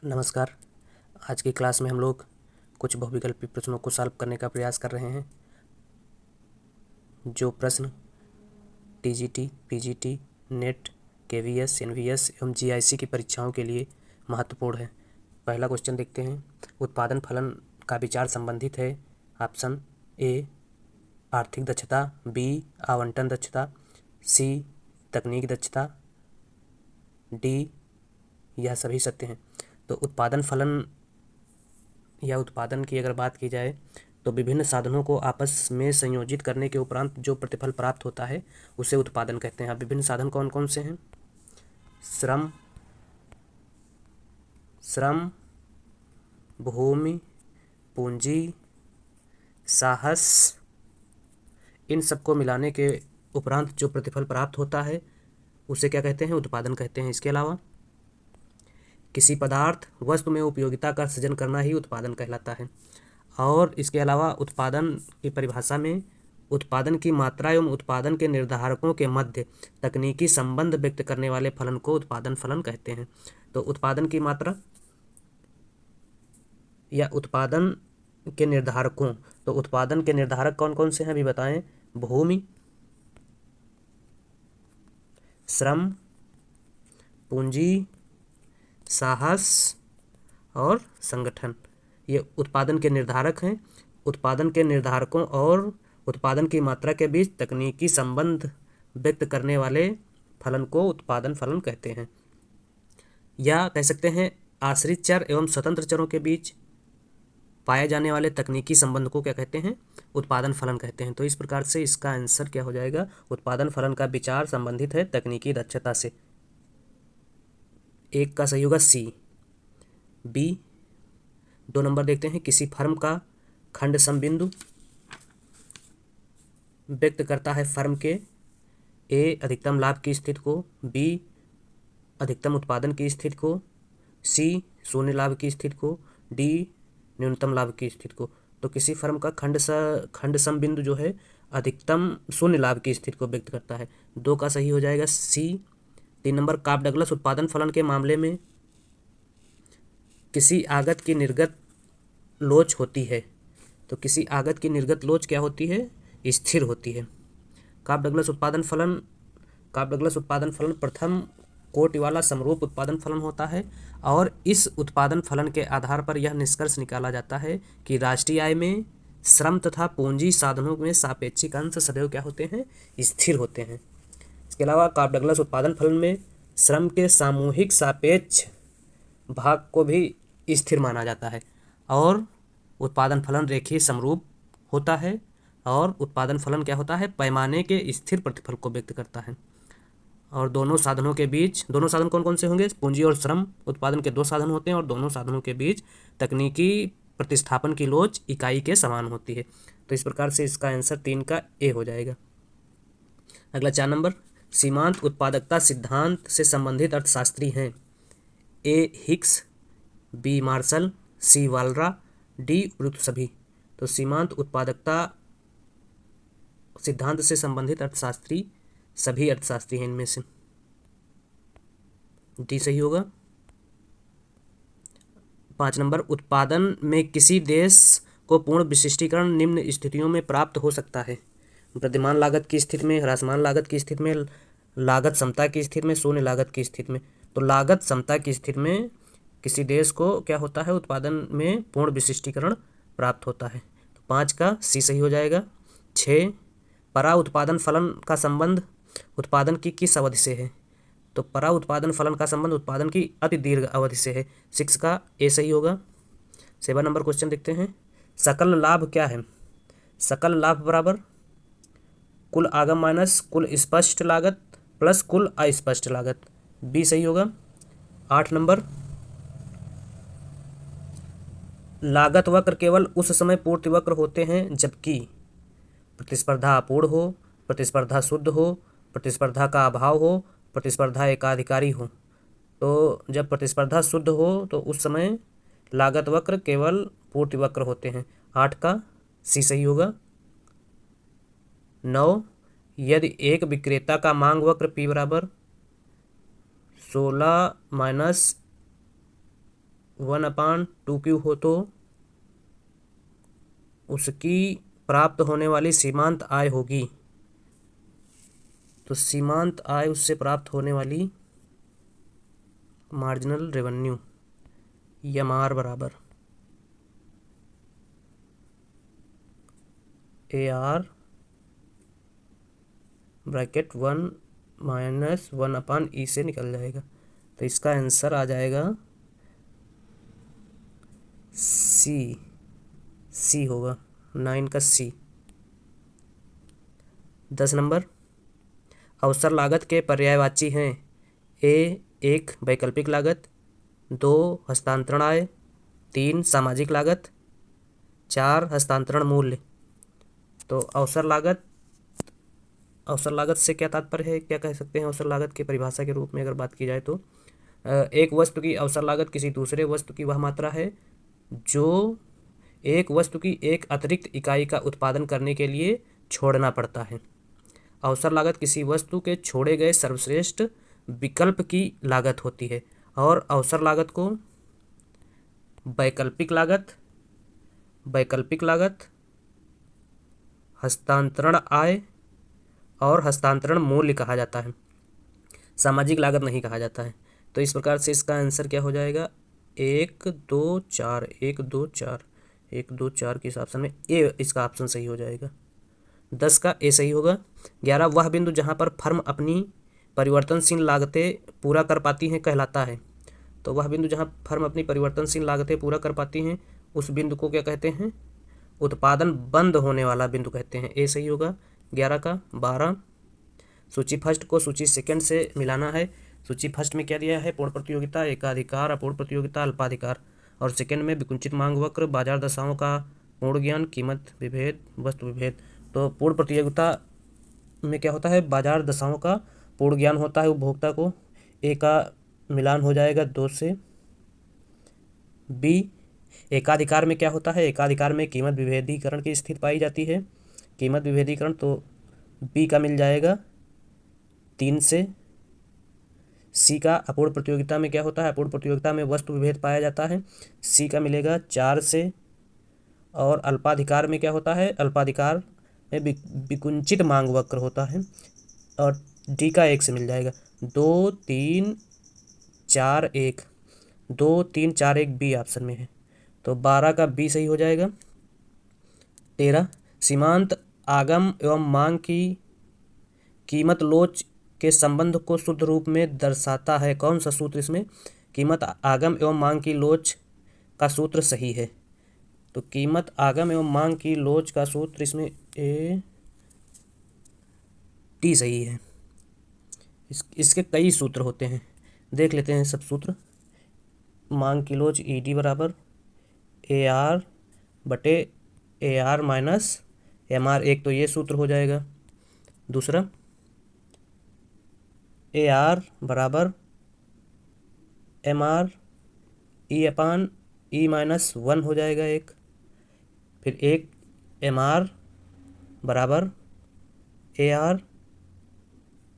नमस्कार। आज की क्लास में हम लोग कुछ बहुविकल्पी प्रश्नों को सॉल्व करने का प्रयास कर रहे हैं। जो प्रश्न TGT, PGT, NET, KVS, NVS एवं जीआईसी की परीक्षाओं के लिए महत्वपूर्ण है। पहला क्वेश्चन देखते हैं। उत्पादन फलन का विचार संबंधित है। ऑप्शन ए आर्थिक दक्षता, बी आवंटन दक्षता, सी तकनीक दक्षता, डी यह सभी सत्य हैं। तो उत्पादन फलन या उत्पादन की अगर बात की जाए तो विभिन्न साधनों को आपस में संयोजित करने के उपरांत जो प्रतिफल प्राप्त होता है उसे उत्पादन कहते हैं। अब विभिन्न साधन कौन कौन से हैं? श्रम, भूमि, पूंजी, साहस, इन सबको मिलाने के उपरांत जो प्रतिफल प्राप्त होता है उसे क्या कहते हैं? उत्पादन कहते हैं। इसके अलावा किसी पदार्थ वस्तु में उपयोगिता का सृजन करना ही उत्पादन कहलाता है। और इसके अलावा उत्पादन की परिभाषा में उत्पादन की मात्रा एवं उत्पादन के निर्धारकों के मध्य तकनीकी संबंध व्यक्त करने वाले फलन को उत्पादन फलन कहते हैं। तो उत्पादन की मात्रा या उत्पादन के निर्धारकों, तो उत्पादन के निर्धारक कौन कौन से हैं अभी बताएं? भूमि, श्रम, पूंजी, साहस और संगठन, ये उत्पादन के निर्धारक हैं। उत्पादन के निर्धारकों और उत्पादन की मात्रा के बीच तकनीकी संबंध व्यक्त करने वाले फलन को उत्पादन फलन कहते हैं। या कह सकते हैं आश्रित चर एवं स्वतंत्र चरों के बीच पाए जाने वाले तकनीकी संबंध को क्या कहते हैं? उत्पादन फलन कहते हैं। तो इस प्रकार से इसका आंसर क्या हो जाएगा? उत्पादन फलन का विचार संबंधित है तकनीकी दक्षता से। एक का सही होगा सी। बी 2 नंबर देखते हैं। किसी फर्म का खंड समबिंदु व्यक्त करता है फर्म के ए अधिकतम लाभ की स्थिति को, बी अधिकतम उत्पादन की स्थिति को, सी शून्य लाभ की स्थिति को, डी न्यूनतम लाभ की स्थिति को। तो किसी फर्म का खंड समबिंदु जो है अधिकतम शून्य लाभ की स्थिति को व्यक्त करता है। 2 का सही हो जाएगा सी। 3 नंबर काप डगलस उत्पादन फलन के मामले में किसी आगत की निर्गत लोच होती है। तो किसी आगत की निर्गत लोच क्या होती है? स्थिर होती है। काप डगलस उत्पादन फलन प्रथम कोटि वाला समरूप उत्पादन फलन होता है। और इस उत्पादन फलन के आधार पर यह निष्कर्ष निकाला जाता है कि राष्ट्रीय आय में श्रम तथा पूंजी साधनों में सापेक्षिक अंश सदैव क्या होते हैं? स्थिर होते हैं। इसके अलावा काप डगलस उत्पादन फलन में श्रम के सामूहिक सापेक्ष भाग को भी स्थिर माना जाता है। और उत्पादन फलन रेखीय समरूप होता है। और उत्पादन फलन क्या होता है? पैमाने के स्थिर प्रतिफल को व्यक्त करता है। और दोनों साधन कौन कौन से होंगे? पूंजी और श्रम उत्पादन के 2 साधन होते हैं और दोनों साधनों के बीच तकनीकी प्रतिस्थापन की लोच इकाई के समान होती है। तो इस प्रकार से इसका आंसर 3 का ए हो जाएगा। अगला 4 नंबर। सीमांत उत्पादकता सिद्धांत से संबंधित अर्थशास्त्री हैं ए हिक्स, बी मार्शल, सी वालरा, डी उपयुक्त सभी। तो सीमांत उत्पादकता सिद्धांत से संबंधित अर्थशास्त्री सभी अर्थशास्त्री हैं इनमें से। डी सही होगा। 5 नंबर। उत्पादन में किसी देश को पूर्ण विशिष्टीकरण निम्न स्थितियों में प्राप्त हो सकता है: वृद्धिमान लागत की स्थिति में, ह्रासमान लागत की स्थिति में, लागत समता की स्थिति में, शून्य लागत की स्थिति में। तो लागत समता की स्थिति में किसी देश को क्या होता है? उत्पादन में पूर्ण विशिष्टीकरण प्राप्त होता है। तो 5 का सी सही हो जाएगा। 6 परा उत्पादन फलन का संबंध उत्पादन की किस अवधि से है? तो परा उत्पादन फलन का संबंध उत्पादन की अति दीर्घ अवधि से है। 6 का ए सही होगा। 7 नंबर क्वेश्चन देखते हैं। सकल लाभ क्या है? सकल लाभ बराबर कुल आगम माइनस कुल स्पष्ट लागत प्लस कुल अस्पष्ट लागत। बी सही होगा। 8 नंबर। लागत वक्र केवल उस समय पूर्ति वक्र होते हैं जबकि प्रतिस्पर्धा अपूर्ण हो, प्रतिस्पर्धा शुद्ध हो, प्रतिस्पर्धा का अभाव हो, प्रतिस्पर्धा एकाधिकारी हो। तो जब प्रतिस्पर्धा शुद्ध हो तो उस समय लागत वक्र केवल पूर्ति वक्र होते हैं। 8 का सी सही होगा। 9 यदि एक विक्रेता का मांग वक्र P बराबर 16 माइनस 1/2Q हो तो उसकी प्राप्त होने वाली सीमांत आय होगी। तो सीमांत आय उससे प्राप्त होने वाली मार्जिनल रेवेन्यू MR बराबर AR ब्रैकेट 1 - 1/E से निकल जाएगा। तो इसका आंसर आ जाएगा सी होगा, 9 का C। 10 नंबर, अवसर लागत के पर्यायवाची हैं। A 1 वैकल्पिक लागत, 2 हस्तांतरण आय, 3 सामाजिक लागत, 4 हस्तांतरण मूल्य। तो अवसर लागत से क्या तात्पर्य है, क्या कह सकते हैं अवसर लागत की परिभाषा के रूप में अगर बात की जाए तो एक वस्तु की अवसर लागत किसी दूसरे वस्तु की वह मात्रा है जो एक वस्तु की एक अतिरिक्त इकाई का उत्पादन करने के लिए छोड़ना पड़ता है। अवसर लागत किसी वस्तु के छोड़े गए सर्वश्रेष्ठ विकल्प की लागत होती है। और अवसर लागत को वैकल्पिक लागत, हस्तांतरण आय और हस्तांतरण मूल्य कहा जाता है, सामाजिक लागत नहीं कहा जाता है। तो इस प्रकार से इसका आंसर क्या हो जाएगा, 1 2 4 1 2 4 1 2 4 के ऑप्शन में ए इसका ऑप्शन सही हो जाएगा। 10 का ए सही होगा। 11 वह बिंदु जहाँ पर फर्म अपनी परिवर्तनशील लागतें पूरा कर पाती हैं कहलाता है। तो वह बिंदु जहाँ फर्म अपनी परिवर्तनशील लागतें पूरा कर पाती हैं उस बिंदु को क्या कहते हैं, उत्पादन बंद होने वाला बिंदु कहते हैं। ए सही होगा 11 का। 12 सूची फर्स्ट को सूची सेकंड से मिलाना है। सूची फर्स्ट में क्या दिया है, पूर्ण प्रतियोगिता, एकाधिकार, अपूर्ण प्रतियोगिता, अल्पाधिकार। और सेकंड में विकुंचित मांग वक्र, बाजार दशाओं का पूर्ण ज्ञान, कीमत विभेद, वस्तु विभेद। तो पूर्ण प्रतियोगिता में क्या होता है, बाजार दशाओं का पूर्ण ज्ञान होता है उपभोक्ता को। ए का मिलान हो जाएगा 2 से। बी एकाधिकार में क्या होता है, एकाधिकार में कीमत विभेदीकरण की स्थिति पाई जाती है, कीमत विभेदीकरण। तो बी का मिल जाएगा 3 से। सी का अपूर्ण प्रतियोगिता में क्या होता है, अपूर्ण प्रतियोगिता में वस्तु विभेद पाया जाता है, सी का मिलेगा 4 से। और अल्पाधिकार में क्या होता है, अल्पाधिकार में विकुंचित मांग वक्र होता है, और डी का 1 से मिल जाएगा। 2 3 4 1 2 3 4 1 बी ऑप्शन में है। तो 12 का बी सही हो जाएगा। 13 सीमांत आगम एवं मांग की कीमत लोच के संबंध को शुद्ध रूप में दर्शाता है। कौन सा सूत्र इसमें, कीमत आगम एवं मांग की लोच का सूत्र सही है। तो कीमत आगम एवं मांग की लोच का सूत्र इसमें ए टी सही है। इसके कई सूत्र होते हैं, देख लेते हैं सब सूत्र। मांग की लोच ई डी बराबर AR बटे AR माइनस MR, एक तो ये सूत्र हो जाएगा। दूसरा AR बराबर MR E/E-1 हो जाएगा एक। फिर एक MR बराबर AR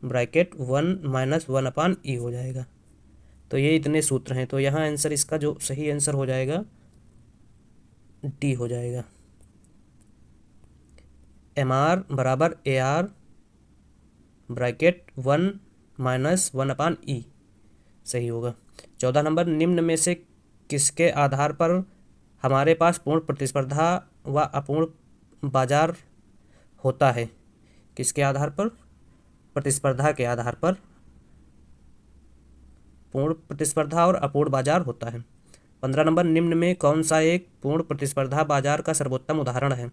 ब्रैकेट 1 - 1/E हो जाएगा। तो ये इतने सूत्र हैं। तो यहाँ आंसर इसका जो सही आंसर हो जाएगा डी हो जाएगा, MR बराबर AR ब्रैकेट 1 - 1/E सही होगा। 14 नंबर, निम्न में से किसके आधार पर हमारे पास पूर्ण प्रतिस्पर्धा व अपूर्ण बाजार होता है। किसके आधार पर, प्रतिस्पर्धा के आधार पर पूर्ण प्रतिस्पर्धा और अपूर्ण बाजार होता है। 15 नंबर, निम्न में कौन सा एक पूर्ण प्रतिस्पर्धा बाजार का सर्वोत्तम उदाहरण है।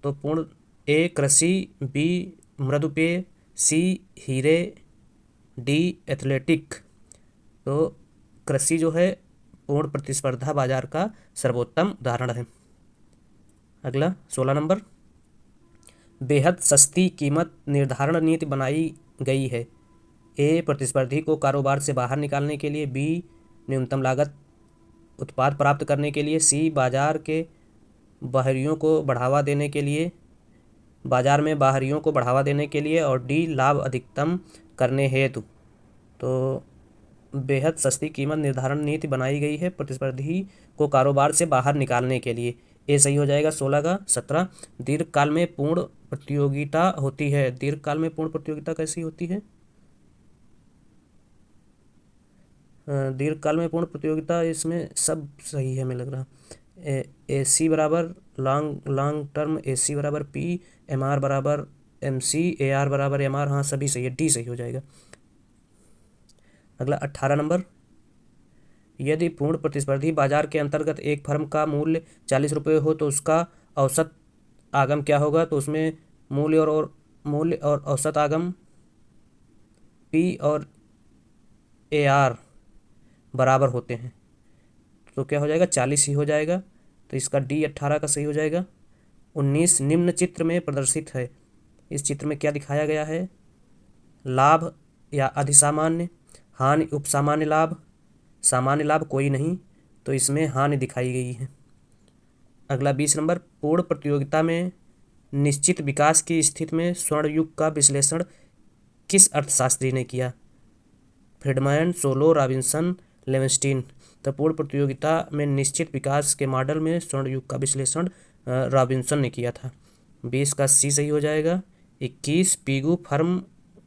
तो पूर्ण ए कृषि, बी मृदुपेय, सी हीरे, डी एथलेटिक। तो कृषि जो है पूर्ण प्रतिस्पर्धा बाजार का सर्वोत्तम उदाहरण है। अगला 16 नंबर, बेहद सस्ती कीमत निर्धारण नीति बनाई गई है। ए प्रतिस्पर्धी को कारोबार से बाहर निकालने के लिए, बी न्यूनतम लागत उत्पाद प्राप्त करने के लिए, सी बाजार के बाहरियों को बढ़ावा देने के लिए, बाजार में बाहरियों को बढ़ावा देने के लिए, और डी लाभ अधिकतम करने हेतु। तो बेहद सस्ती कीमत निर्धारण नीति बनाई गई है प्रतिस्पर्धी को कारोबार से बाहर निकालने के लिए। ए सही हो जाएगा 16 का। 17 दीर्घकाल में पूर्ण प्रतियोगिता होती है। दीर्घकाल में पूर्ण प्रतियोगिता कैसी होती है? दीर्घकाल में पूर्ण प्रतियोगिता, इसमें सब सही है, हमें लग रहा। ए सी बराबर लॉन्ग टर्म, ए सी बराबर पी, एम आर बराबर एम सी, ए आर बराबर एम आर, हाँ सभी सही है, डी सही हो जाएगा। अगला 18 नंबर, यदि पूर्ण प्रतिस्पर्धी बाजार के अंतर्गत एक फर्म का मूल्य 40 रुपये हो तो उसका औसत आगम क्या होगा? तो उसमें मूल्य और औसत आगम पी और ए आर बराबर होते हैं, तो क्या हो जाएगा? 40 ही हो जाएगा। तो इसका डी 18 का सही हो जाएगा। 19 निम्न चित्र में प्रदर्शित है। इस चित्र में क्या दिखाया गया है? लाभ या अधिसामान्य, हानि उपसामान्य लाभ, सामान्य लाभ कोई नहीं, तो इसमें हानि दिखाई गई है। अगला 20 नंबर, पूर्ण प्रतियोगिता में निश्चित विकास की स्थिति में स्वर्ण युग का विश्लेषण किस अर्थशास्त्री ने किया? Friedman, Solow, Robinson, Leibenstein. तो पूर्ण प्रतियोगिता में निश्चित विकास के मॉडल में स्वर्ण युग का विश्लेषण रॉबिन्सन ने किया था। 20 का सी सही हो जाएगा। 21 पीगू फर्म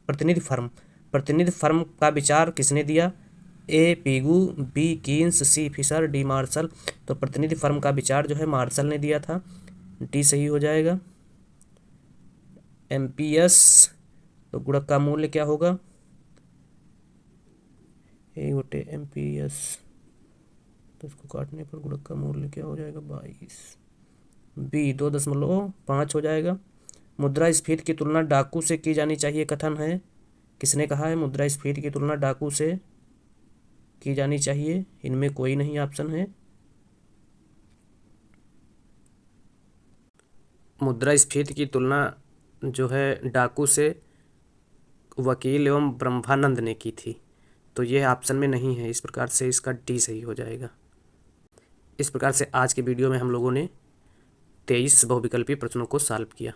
प्रतिनिधि फर्म का विचार किसने दिया? ए पीगू, बी कीन्स, सी फिशर, डी मार्शल। तो प्रतिनिधि फर्म का विचार जो है मार्शल ने दिया था, डी सही हो जाएगा। एमपीएस, तो गुणक का मूल्य क्या होगा? ए बटे एमपीएस, तो इसको काटने पर गुणक का मूल्य क्या हो जाएगा? 22। बी 2.5 हो जाएगा। मुद्रास्फीति की तुलना डाकू से की जानी चाहिए कथन है, किसने कहा है? मुद्रास्फीति की तुलना डाकू से की जानी चाहिए, इनमें कोई नहीं ऑप्शन है। मुद्रास्फीति की तुलना जो है डाकू से वकील एवं ब्रह्मानंद ने की थी, तो यह ऑप्शन में नहीं है। इस प्रकार से इसका डी सही हो जाएगा। इस प्रकार से आज के वीडियो में हम लोगों ने 23 बहुविकल्पीय प्रश्नों को सॉल्व किया।